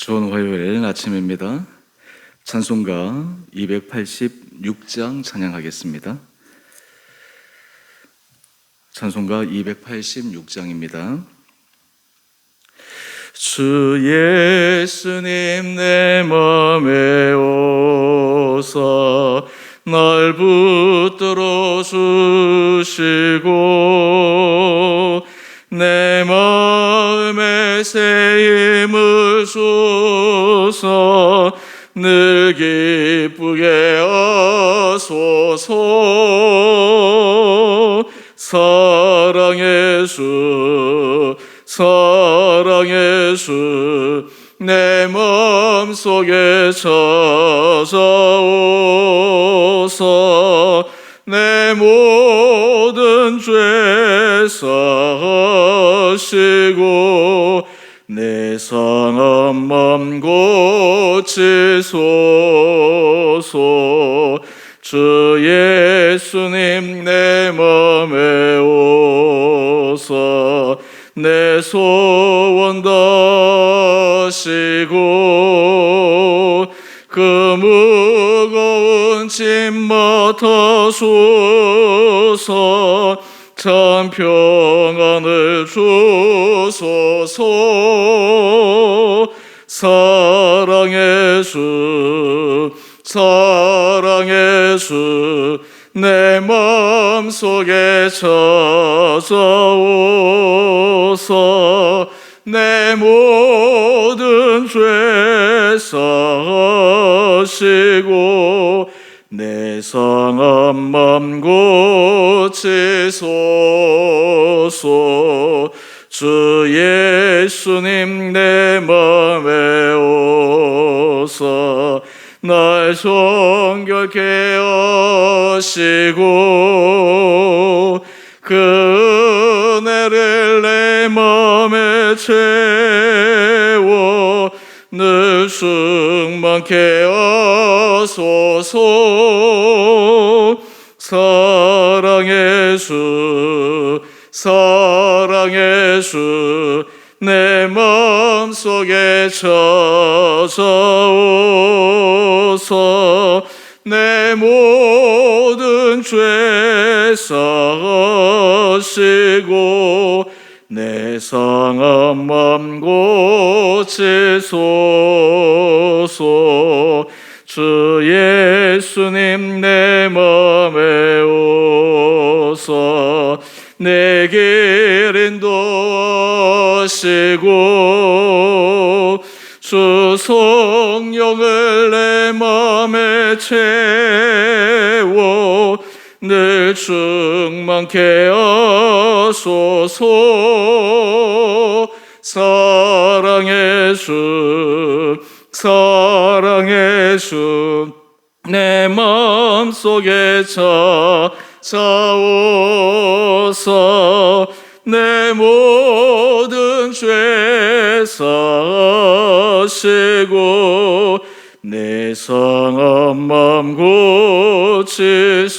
좋은 화요일 아침입니다. 찬송가 286장 찬양하겠습니다. 찬송가 286장입니다. 주 예수님 내 맘에 오사 날 붙들어 주시고 내 마음에 새 힘을 주사 늘 기쁘게 하소서. 사랑의 주 사랑의 주 내 마음속에 찾아오사 내 모든 죄 사하시고 내 상한 맘 고치소서. 주 예수님 내 맘에 오사 내 소원 다시고 그 무거운 짐 맡아소서. 참 평안을 주소서. 사랑의 주 사랑의 주 내 마음속에 찾아오사 내 모든 죄 사하시고 내 상한 맘 고치소서. 주 예수님 내 맘에 오사 날 정결케 하시고 그 은혜를 내 맘에 채워 늘 충만케 하소서. 사랑의 주 사랑의 주 내 마음속에 찾아오사 내 모든 죄 사하시고 내 상한 맘 고치소서. 주 예수님 내 맘에 오사 내 길 인도하시고 주 성령을 내 맘에 채워 늘 충만케 하소서. 사랑의 주 사랑의 주 내 마음속에 찾아오사 내 모든 죄 사하시고 내 상한 맘 고치소서.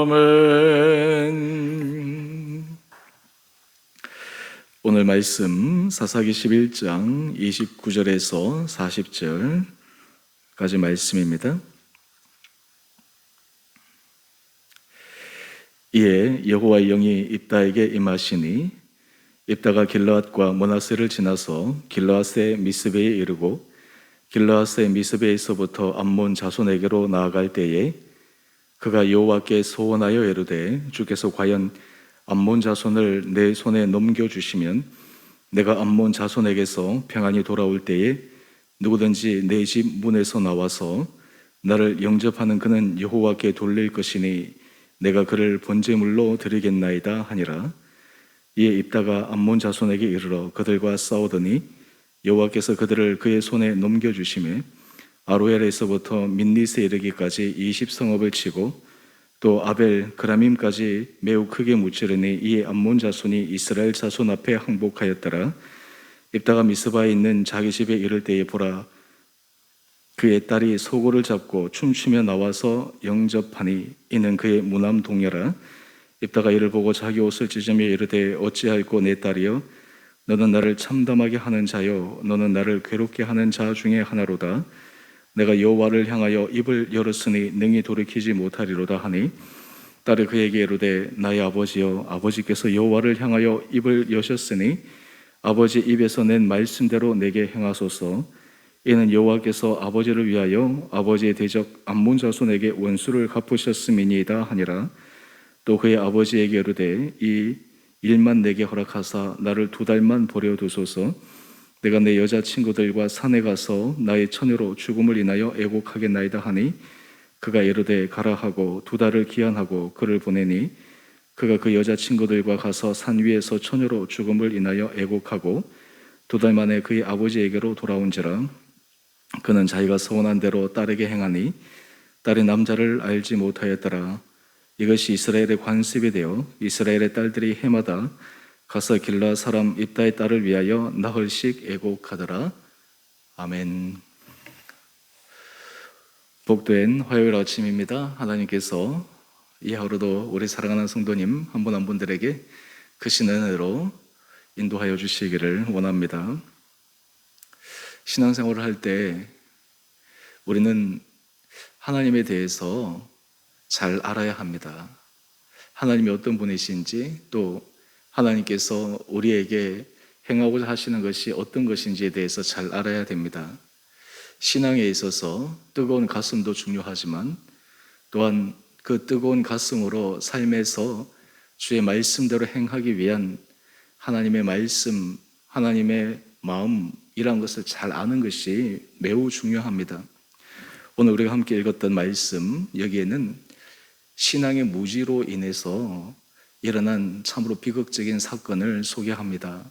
아멘. 오늘 말씀 사사기 11장 29절에서 40절까지 말씀입니다. 이에 여호와의 영이 입다에게 임하시니 입다가 길르앗과 므낫세를 지나서 길르앗의 미스베에 이르고 길르앗의 미스베에서부터 암몬 자손에게로 나아갈 때에 그가 여호와께 소원하여 이르되 주께서 과연 암몬 자손을 내 손에 넘겨주시면 내가 암몬 자손에게서 평안히 돌아올 때에 누구든지 내 집 문에서 나와서 나를 영접하는 그는 여호와께 돌릴 것이니 내가 그를 번제물로 드리겠나이다 하니라. 이에 입다가 암몬 자손에게 이르러 그들과 싸우더니 여호와께서 그들을 그의 손에 넘겨주시매 아로엘에서부터 민닛에 이르기까지 20성읍을 치고 또 아벨 그라밈까지 매우 크게 무찌르니 이에 암몬 자손이 이스라엘 자손 앞에 항복하였더라. 입다가 미스바에 있는 자기 집에 이를 때에 보라 그의 딸이 소고를 잡고 춤추며 나와서 영접하니 이는 그의 무남 동료라. 입다가 이를 보고 자기 옷을 찢으며 이르되 어찌하였고 내 딸이여 너는 나를 참담하게 하는 자요 너는 나를 괴롭게 하는 자 중에 하나로다. 내가 여호와를 향하여 입을 열었으니 능히 돌이키지 못하리로다 하니 딸이 그에게 이르되 나의 아버지여 아버지께서 여호와를 향하여 입을 여셨으니 아버지 입에서 낸 말씀대로 내게 행하소서. 이는 여호와께서 아버지를 위하여 아버지의 대적 암몬 자손에게 원수를 갚으셨음이니이다 하니라. 또 그의 아버지에게 이르되 이 일만 내게 허락하사 나를 2달만 버려두소서. 내가 내 여자친구들과 산에 가서 나의 처녀로 죽음을 인하여 애곡하겠나이다 하니 그가 이르되 가라 하고 2달을 기한하고 그를 보내니 그가 그 여자친구들과 가서 산 위에서 처녀로 죽음을 인하여 애곡하고 2달 만에 그의 아버지에게로 돌아온지라. 그는 자기가 서원한 대로 딸에게 행하니 딸이 남자를 알지 못하였더라. 이것이 이스라엘의 관습이 되어 이스라엘의 딸들이 해마다 가서 길라 사람 입다의 딸을 위하여 나흘씩 애곡하더라. 아멘. 복된 화요일 아침입니다. 하나님께서 이 하루도 우리 사랑하는 성도님 한 분 한 분들에게 크신 은혜로 인도하여 주시기를 원합니다. 신앙생활을 할 때 우리는 하나님에 대해서 잘 알아야 합니다. 하나님이 어떤 분이신지 또 하나님께서 우리에게 행하고자 하시는 것이 어떤 것인지에 대해서 잘 알아야 됩니다. 신앙에 있어서 뜨거운 가슴도 중요하지만 또한 그 뜨거운 가슴으로 삶에서 주의 말씀대로 행하기 위한 하나님의 말씀, 하나님의 마음이란 것을 잘 아는 것이 매우 중요합니다. 오늘 우리가 함께 읽었던 말씀, 여기에는 신앙의 무지로 인해서 일어난 참으로 비극적인 사건을 소개합니다.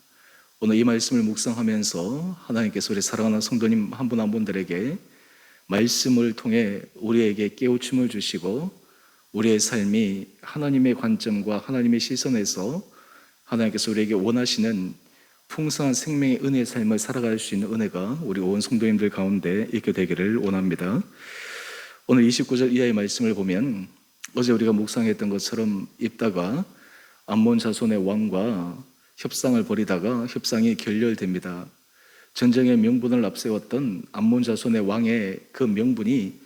오늘 이 말씀을 묵상하면서 하나님께서 우리 사랑하는 성도님 한 분 한 분들에게 말씀을 통해 우리에게 깨우침을 주시고 우리의 삶이 하나님의 관점과 하나님의 시선에서 하나님께서 우리에게 원하시는 풍성한 생명의 은혜의 삶을 살아갈 수 있는 은혜가 우리 온 성도님들 가운데 있게 되기를 원합니다. 오늘 29절 이하의 말씀을 보면 어제 우리가 묵상했던 것처럼 입다가 암몬 자손의 왕과 협상을 벌이다가 협상이 결렬됩니다. 전쟁의 명분을 앞세웠던 암몬 자손의 왕의 그 명분이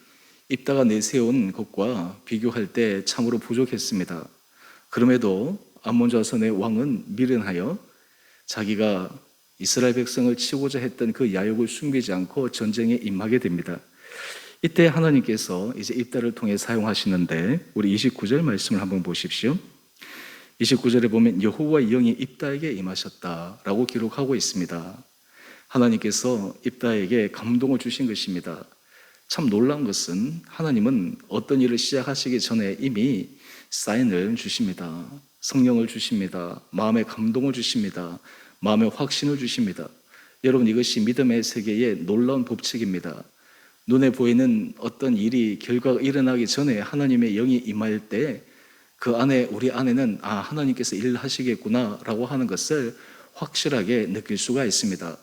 입다가 내세운 것과 비교할 때 참으로 부족했습니다. 그럼에도 암몬 자손의 왕은 미련하여 자기가 이스라엘 백성을 치고자 했던 그 야욕을 숨기지 않고 전쟁에 임하게 됩니다. 이때 하나님께서 이제 입다를 통해 사용하시는데 우리 29절 말씀을 한번 보십시오. 29절에 보면 여호와의 영이 입다에게 임하셨다라고 기록하고 있습니다. 하나님께서 입다에게 감동을 주신 것입니다. 참 놀라운 것은 하나님은 어떤 일을 시작하시기 전에 이미 사인을 주십니다. 성령을 주십니다. 마음의 감동을 주십니다. 마음의 확신을 주십니다. 여러분, 이것이 믿음의 세계의 놀라운 법칙입니다. 눈에 보이는 어떤 일이 결과가 일어나기 전에 하나님의 영이 임할 때 그 안에 우리 안에는 하나님께서 일하시겠구나 라고 하는 것을 확실하게 느낄 수가 있습니다.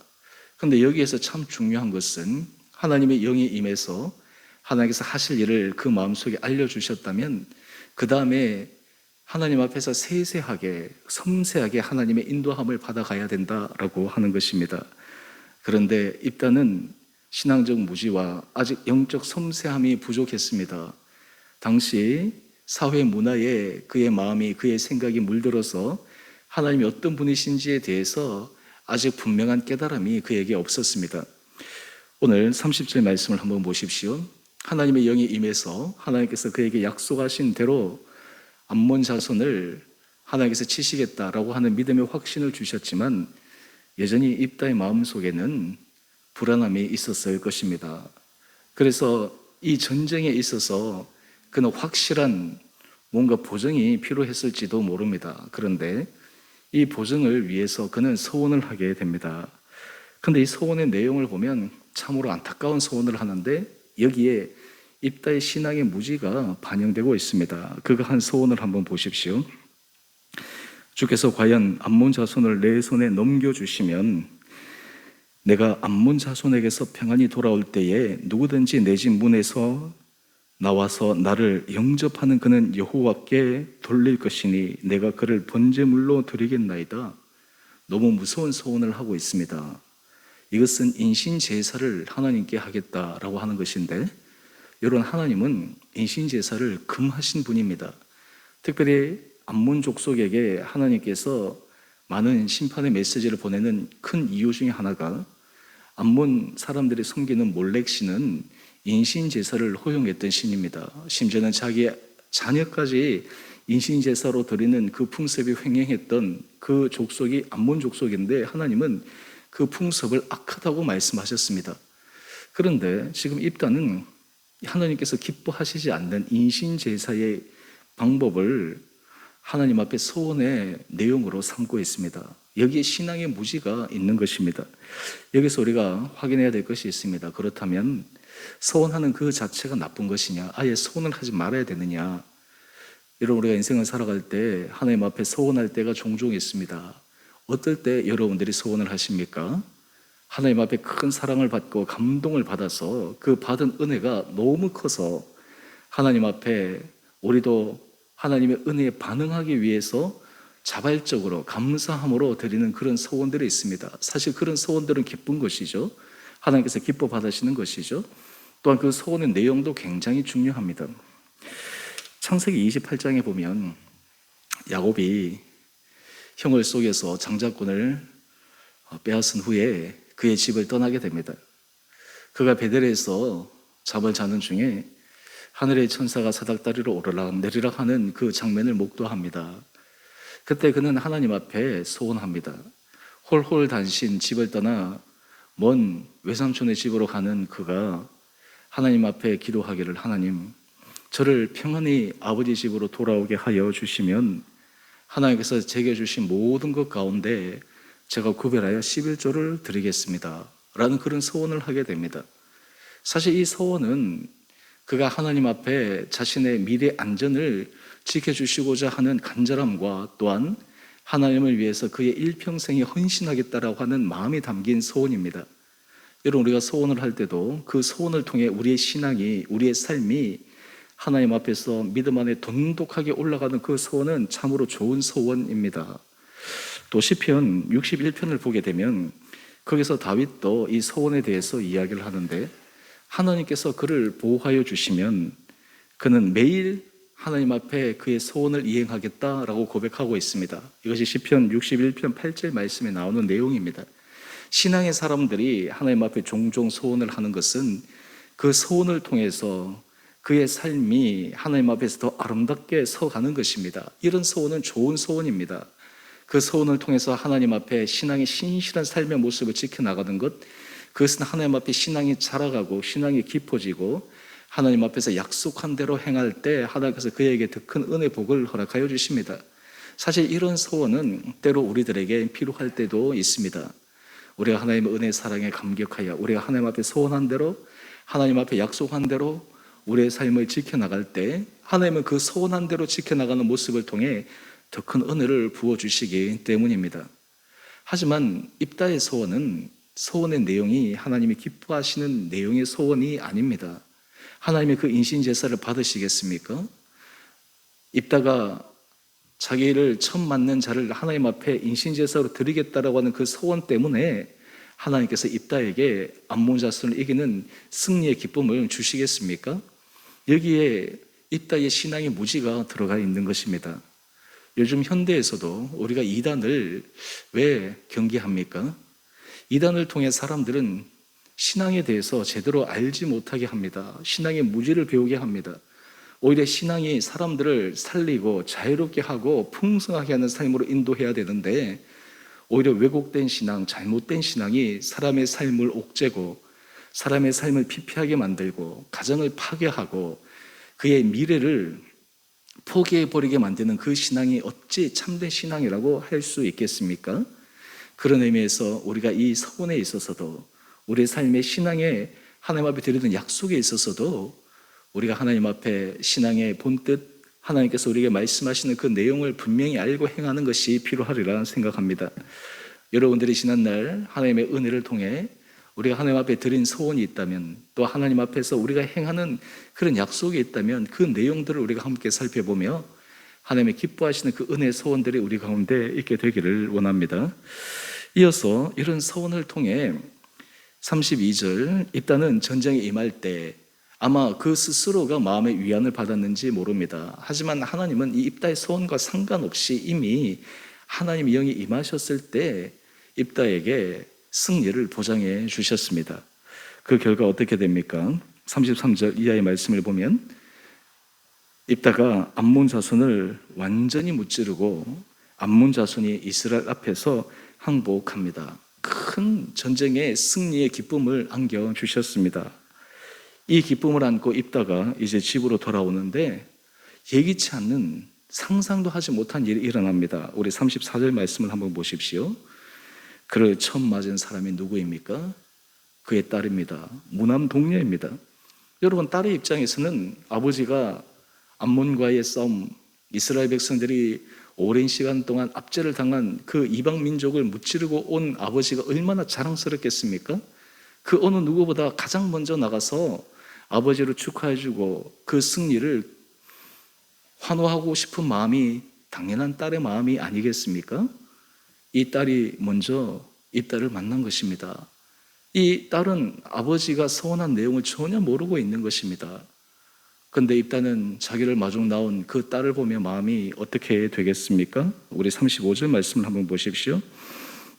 그런데 여기에서 참 중요한 것은 하나님의 영이 임해서 하나님께서 하실 일을 그 마음속에 알려주셨다면 그 다음에 하나님 앞에서 세세하게 섬세하게 하나님의 인도함을 받아가야 된다라고 하는 것입니다. 그런데 입다는 신앙적 무지와 아직 영적 섬세함이 부족했습니다. 당시 사회 문화에 그의 마음이 그의 생각이 물들어서 하나님이 어떤 분이신지에 대해서 아직 분명한 깨달음이 그에게 없었습니다. 오늘 30절 말씀을 한번 보십시오. 하나님의 영이 임해서 하나님께서 그에게 약속하신 대로 암몬 자손을 하나님께서 치시겠다라고 하는 믿음의 확신을 주셨지만 여전히 입다의 마음속에는 불안함이 있었을 것입니다. 그래서 이 전쟁에 있어서 그는 확실한 뭔가 보증이 필요했을지도 모릅니다. 그런데 이 보증을 위해서 그는 서원을 하게 됩니다. 그런데 이 서원의 내용을 보면 참으로 안타까운 서원을 하는데 여기에 입다의 신앙의 무지가 반영되고 있습니다. 그가 한 서원을 한번 보십시오. 주께서 과연 암몬 자손을 내 손에 넘겨주시면 내가 암몬 자손에게서 평안히 돌아올 때에 누구든지 내 집 문에서 나와서 나를 영접하는 그는 여호와께 돌릴 것이니 내가 그를 번제물로 드리겠나이다. 너무 무서운 소원을 하고 있습니다. 이것은 인신 제사를 하나님께 하겠다라고 하는 것인데, 여러분, 하나님은 인신 제사를 금하신 분입니다. 특별히 암몬 족속에게 하나님께서 많은 심판의 메시지를 보내는 큰 이유 중에 하나가, 암몬 사람들이 섬기는 몰렉 신은 인신 제사를 허용했던 신입니다. 심지어는 자기 자녀까지 인신 제사로 드리는 그 풍습이 횡행했던 그 족속이 암몬 족속인데, 하나님은 그 풍습을 악하다고 말씀하셨습니다. 그런데 지금 입다는 하나님께서 기뻐하시지 않는 인신 제사의 방법을 하나님 앞에 소원의 내용으로 삼고 있습니다. 여기에 신앙의 무지가 있는 것입니다. 여기서 우리가 확인해야 될 것이 있습니다. 그렇다면 소원하는 그 자체가 나쁜 것이냐, 아예 소원을 하지 말아야 되느냐. 여러분, 우리가 인생을 살아갈 때 하나님 앞에 소원할 때가 종종 있습니다. 어떨 때 여러분들이 소원을 하십니까? 하나님 앞에 큰 사랑을 받고 감동을 받아서 그 받은 은혜가 너무 커서 하나님 앞에 우리도 하나님의 은혜에 반응하기 위해서 자발적으로 감사함으로 드리는 그런 소원들이 있습니다. 사실 그런 소원들은 기쁜 것이죠. 하나님께서 기뻐 받으시는 것이죠. 또한 그 소원의 내용도 굉장히 중요합니다. 창세기 28장에 보면 야곱이 형을 속여서 장자권을 빼앗은 후에 그의 집을 떠나게 됩니다. 그가 베델에서 잠을 자는 중에 하늘의 천사가 사닥다리로 오르락 내리락 하는 그 장면을 목도합니다. 그때 그는 하나님 앞에 소원합니다. 홀홀 단신 집을 떠나 먼 외삼촌의 집으로 가는 그가 하나님 앞에 기도하기를, 하나님, 저를 평안히 아버지 집으로 돌아오게 하여 주시면 하나님께서 제게 주신 모든 것 가운데 제가 구별하여 11조를 드리겠습니다 라는 그런 소원을 하게 됩니다. 사실 이 소원은 그가 하나님 앞에 자신의 미래 안전을 지켜주시고자 하는 간절함과 또한 하나님을 위해서 그의 일평생에 헌신하겠다라고 하는 마음이 담긴 소원입니다. 여러분, 우리가 소원을 할 때도 그 소원을 통해 우리의 신앙이, 우리의 삶이 하나님 앞에서 믿음 안에 돈독하게 올라가는 그 소원은 참으로 좋은 소원입니다. 또 시편 61편을 보게 되면 거기서 다윗도 이 소원에 대해서 이야기를 하는데, 하나님께서 그를 보호하여 주시면 그는 매일 하나님 앞에 그의 소원을 이행하겠다라고 고백하고 있습니다. 이것이 시편 61편 8절 말씀에 나오는 내용입니다. 신앙의 사람들이 하나님 앞에 종종 소원을 하는 것은 그 소원을 통해서 그의 삶이 하나님 앞에서 더 아름답게 서가는 것입니다. 이런 소원은 좋은 소원입니다. 그 소원을 통해서 하나님 앞에 신앙의 신실한 삶의 모습을 지켜나가는 것, 그것은 하나님 앞에 신앙이 자라가고 신앙이 깊어지고 하나님 앞에서 약속한 대로 행할 때 하나님께서 그에게 더 큰 은혜 복을 허락하여 주십니다. 사실 이런 소원은 때로 우리들에게 필요할 때도 있습니다. 우리가 하나님의 은혜 사랑에 감격하여 우리가 하나님 앞에 소원한 대로, 하나님 앞에 약속한 대로 우리의 삶을 지켜나갈 때 하나님은 그 소원한 대로 지켜나가는 모습을 통해 더 큰 은혜를 부어주시기 때문입니다. 하지만 입다의 소원은 소원의 내용이 하나님이 기뻐하시는 내용의 소원이 아닙니다. 하나님의 그 인신제사를 받으시겠습니까? 입다가 자기를 처음 맞는 자를 하나님 앞에 인신제사로 드리겠다라고 하는 그 소원 때문에 하나님께서 입다에게 암몬 자손을 이기는 승리의 기쁨을 주시겠습니까? 여기에 입다의 신앙의 무지가 들어가 있는 것입니다. 요즘 현대에서도 우리가 이단을 왜 경계합니까? 이단을 통해 사람들은 신앙에 대해서 제대로 알지 못하게 합니다. 신앙의 무지를 배우게 합니다. 오히려 신앙이 사람들을 살리고 자유롭게 하고 풍성하게 하는 삶으로 인도해야 되는데, 오히려 왜곡된 신앙, 잘못된 신앙이 사람의 삶을 옥죄고 사람의 삶을 피폐하게 만들고 가정을 파괴하고 그의 미래를 포기해버리게 만드는 그 신앙이 어찌 참된 신앙이라고 할 수 있겠습니까? 그런 의미에서 우리가 이 서원에 있어서도, 우리의 삶의 신앙에 하나님 앞에 드리는 약속에 있어서도 우리가 하나님 앞에 신앙의 본뜻, 하나님께서 우리에게 말씀하시는 그 내용을 분명히 알고 행하는 것이 필요하리라 생각합니다. 여러분들이 지난날 하나님의 은혜를 통해 우리가 하나님 앞에 드린 소원이 있다면, 또 하나님 앞에서 우리가 행하는 그런 약속이 있다면 그 내용들을 우리가 함께 살펴보며 하나님의 기뻐하시는 그 은혜의 소원들이 우리 가운데 있게 되기를 원합니다. 이어서 이런 소원을 통해 32절, 입다는 전쟁에 임할 때 아마 그 스스로가 마음의 위안을 받았는지 모릅니다. 하지만 하나님은 이 입다의 소원과 상관없이 이미 하나님의 영이 임하셨을 때 입다에게 승리를 보장해 주셨습니다. 그 결과 어떻게 됩니까? 33절 이하의 말씀을 보면 입다가 암몬 자손을 완전히 무찌르고 암몬 자손이 이스라엘 앞에서 항복합니다. 큰 전쟁의 승리의 기쁨을 안겨주셨습니다. 이 기쁨을 안고 입다가 이제 집으로 돌아오는데 예기치 않는, 상상도 하지 못한 일이 일어납니다. 우리 34절 말씀을 한번 보십시오. 그를 처음 맞은 사람이 누구입니까? 그의 딸입니다. 무남 동녀입니다. 여러분, 딸의 입장에서는 아버지가 암몬과의 싸움, 이스라엘 백성들이 오랜 시간 동안 압제를 당한 그 이방 민족을 무찌르고 온 아버지가 얼마나 자랑스럽겠습니까? 그 어느 누구보다 가장 먼저 나가서 아버지를 축하해주고 그 승리를 환호하고 싶은 마음이 당연한 딸의 마음이 아니겠습니까? 이 딸이 먼저 입다를 만난 것입니다. 이 딸은 아버지가 서원한 내용을 전혀 모르고 있는 것입니다. 그런데 입다는 자기를 마중 나온 그 딸을 보며 마음이 어떻게 되겠습니까? 우리 35절 말씀을 한번 보십시오.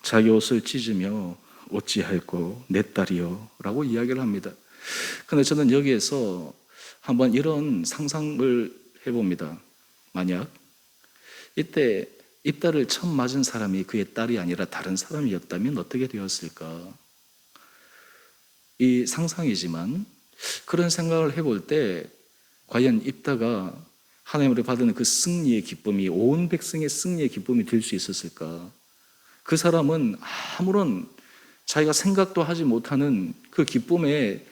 자기 옷을 찢으며 어찌할꼬 내 딸이요 라고 이야기를 합니다. 그런데 저는 여기에서 한번 이런 상상을 해봅니다. 만약 이때 입다를 처음 맞은 사람이 그의 딸이 아니라 다른 사람이었다면 어떻게 되었을까? 이 상상이지만 그런 생각을 해볼 때 과연 입다가 하나님으로 받은 그 승리의 기쁨이 온 백성의 승리의 기쁨이 될 수 있었을까? 그 사람은 아무런 자기가 생각도 하지 못하는 그 기쁨에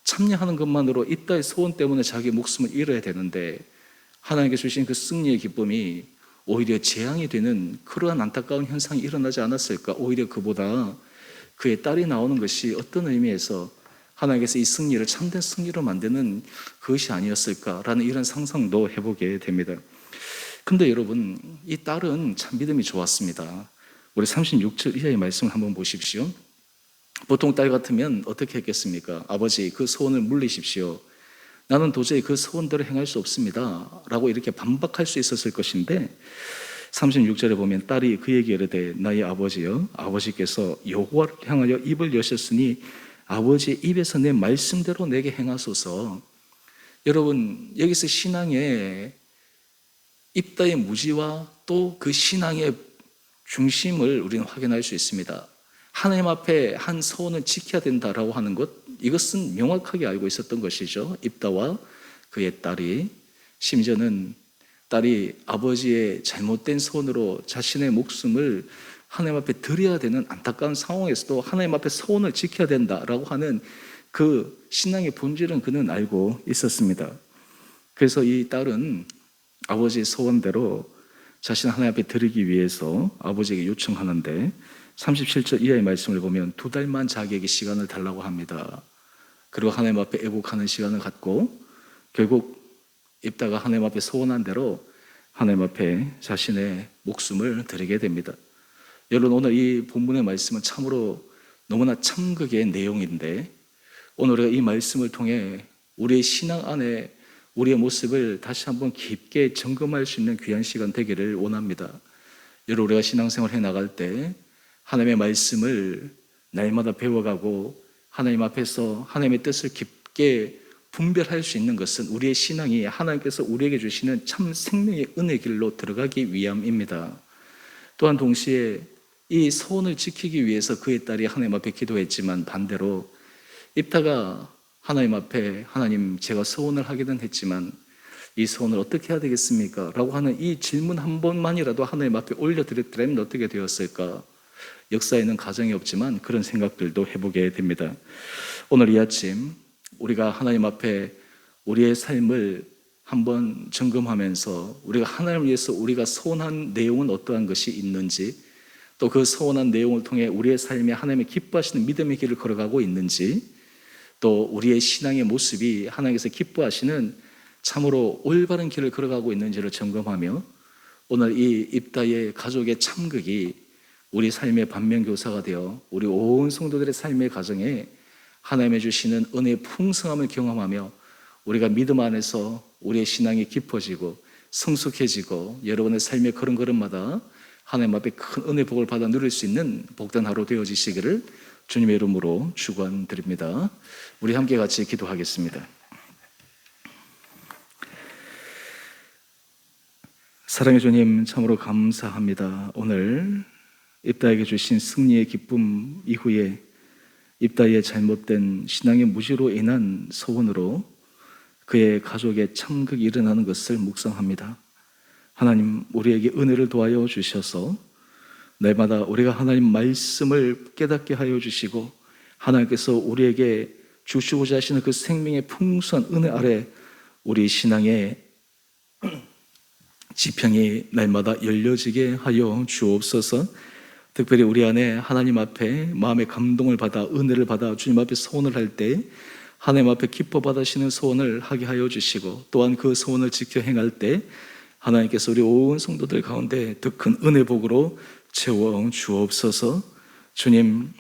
참여하는 것만으로 입다의 소원 때문에 자기 목숨을 잃어야 되는데 하나님께 주신 그 승리의 기쁨이 오히려 재앙이 되는 그러한 안타까운 현상이 일어나지 않았을까? 오히려 그보다 그의 딸이 나오는 것이 어떤 의미에서 하나님께서 이 승리를 참된 승리로 만드는 그것이 아니었을까라는 이런 상상도 해보게 됩니다. 근데 여러분, 이 딸은 참 믿음이 좋았습니다. 우리 36절 이하의 말씀을 한번 보십시오. 보통 딸 같으면 어떻게 했겠습니까? 아버지, 그 소원을 물리십시오. 나는 도저히 그 소원대로 행할 수 없습니다 라고 이렇게 반박할 수 있었을 것인데 36절에 보면 딸이 그에게 이르되 나의 아버지여, 아버지께서 여호와를 향하여 입을 여셨으니 아버지의 입에서 내 말씀대로 내게 행하소서. 여러분, 여기서 신앙의 입다의 무지와 또 그 신앙의 중심을 우리는 확인할 수 있습니다. 하나님 앞에 한 소원을 지켜야 된다라고 하는 것, 이것은 명확하게 알고 있었던 것이죠. 입다와 그의 딸이, 심지어는 딸이 아버지의 잘못된 소원으로 자신의 목숨을 하나님 앞에 드려야 되는 안타까운 상황에서도 하나님 앞에 소원을 지켜야 된다라고 하는 그 신앙의 본질은 그는 알고 있었습니다. 그래서 이 딸은 아버지의 소원대로 자신 하나님 앞에 드리기 위해서 아버지에게 요청하는데 37절 이하의 말씀을 보면 2달만 자기에게 시간을 달라고 합니다. 그리고 하나님 앞에 애곡하는 시간을 갖고 결국 입다가 하나님 앞에 소원한 대로 하나님 앞에 자신의 목숨을 드리게 됩니다. 여러분, 오늘 이 본문의 말씀은 참으로 너무나 참극의 내용인데 오늘 우리가 이 말씀을 통해 우리의 신앙 안에 우리의 모습을 다시 한번 깊게 점검할 수 있는 귀한 시간 되기를 원합니다. 여러분, 우리가 신앙생활 해 나갈 때 하나님의 말씀을 날마다 배워가고 하나님 앞에서 하나님의 뜻을 깊게 분별할 수 있는 것은 우리의 신앙이 하나님께서 우리에게 주시는 참 생명의 은혜 길로 들어가기 위함입니다. 또한 동시에 이 소원을 지키기 위해서 그의 딸이 하나님 앞에 기도했지만 반대로 입다가 하나님 앞에 하나님, 제가 소원을 하기는 했지만 이 소원을 어떻게 해야 되겠습니까? 라고 하는 이 질문 한 번만이라도 하나님 앞에 올려드렸더라면 어떻게 되었을까? 역사에는 가정이 없지만 그런 생각들도 해보게 됩니다. 오늘 이 아침 우리가 하나님 앞에 우리의 삶을 한번 점검하면서 우리가 하나님을 위해서 우리가 소원한 내용은 어떠한 것이 있는지, 또 그 서원한 내용을 통해 우리의 삶에 하나님의 기뻐하시는 믿음의 길을 걸어가고 있는지, 또 우리의 신앙의 모습이 하나님께서 기뻐하시는 참으로 올바른 길을 걸어가고 있는지를 점검하며 오늘 이 입다의 가족의 참극이 우리 삶의 반면교사가 되어 우리 온 성도들의 삶의 가정에 하나님의 주시는 은혜의 풍성함을 경험하며 우리가 믿음 안에서 우리의 신앙이 깊어지고 성숙해지고 여러분의 삶의 걸음걸음마다 하나님 앞에 큰 은혜 복을 받아 누릴 수 있는 복된 하루 되어지시기를 주님의 이름으로 축원드립니다. 우리 함께 같이 기도하겠습니다. 사랑의 주님, 참으로 감사합니다. 오늘 입다에게 주신 승리의 기쁨 이후에 입다의 잘못된 신앙의 무지로 인한 소원으로 그의 가족의 참극이 일어나는 것을 묵상합니다. 하나님, 우리에게 은혜를 도하여 주셔서 날마다 우리가 하나님 말씀을 깨닫게 하여 주시고 하나님께서 우리에게 주시고자 하시는 그 생명의 풍성한 은혜 아래 우리 신앙의 지평이 날마다 열려지게 하여 주옵소서. 특별히 우리 안에 하나님 앞에 마음의 감동을 받아 은혜를 받아 주님 앞에 소원을 할 때 하나님 앞에 기뻐 받으시는 소원을 하게 하여 주시고 또한 그 소원을 지켜 행할 때 하나님께서 우리 온 성도들 가운데 더 큰 은혜 복으로 채워 주옵소서. 주님,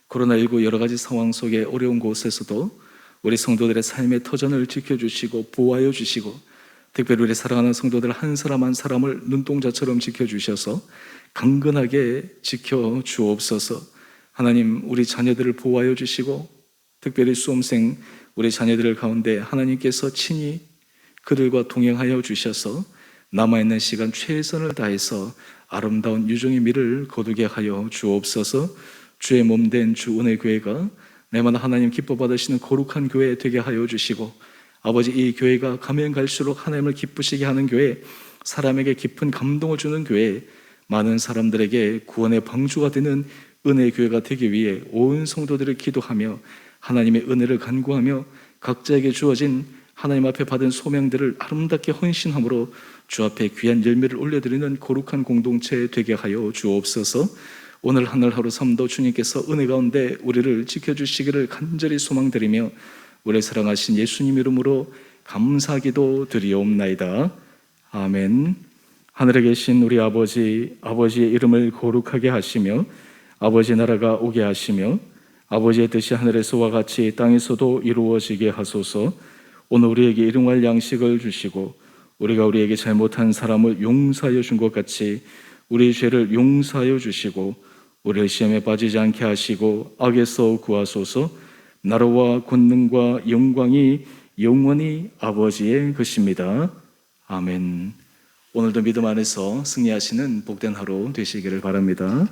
코로나19 여러 가지 상황 속에 어려운 곳에서도 우리 성도들의 삶의 터전을 지켜주시고 보호하여 주시고 특별히 우리 사랑하는 성도들 한 사람 한 사람을 눈동자처럼 지켜주셔서 강건하게 지켜 주옵소서. 하나님, 우리 자녀들을 보호하여 주시고 특별히 수험생 우리 자녀들 가운데 하나님께서 친히 그들과 동행하여 주셔서 남아있는 시간 최선을 다해서 아름다운 유종의 미를 거두게 하여 주옵소서. 주의 몸된 주 은혜교회가 날마다 하나님 기뻐 받으시는 거룩한 교회 되게 하여 주시고 아버지, 이 교회가 가면 갈수록 하나님을 기쁘시게 하는 교회, 사람에게 깊은 감동을 주는 교회, 많은 사람들에게 구원의 방주가 되는 은혜의 교회가 되기 위해 온 성도들을 기도하며 하나님의 은혜를 간구하며 각자에게 주어진 하나님 앞에 받은 소명들을 아름답게 헌신함으로 주 앞에 귀한 열매를 올려드리는 거룩한 공동체 되게 하여 주옵소서. 오늘 하늘 하루 삶도 주님께서 은혜 가운데 우리를 지켜주시기를 간절히 소망드리며 우리 사랑하신 예수님 이름으로 감사기도 드리옵나이다. 아멘. 하늘에 계신 우리 아버지, 아버지의 이름을 거룩하게 하시며 아버지 나라가 오게 하시며 아버지의 뜻이 하늘에서와 같이 땅에서도 이루어지게 하소서. 오늘 우리에게 일용할 양식을 주시고 우리가 우리에게 잘못한 사람을 용서하여 준 것 같이 우리의 죄를 용서하여 주시고 우리를 시험에 빠지지 않게 하시고 악에서 구하소서. 나라와 권능과 영광이 영원히 아버지의 것입니다. 아멘. 오늘도 믿음 안에서 승리하시는 복된 하루 되시기를 바랍니다.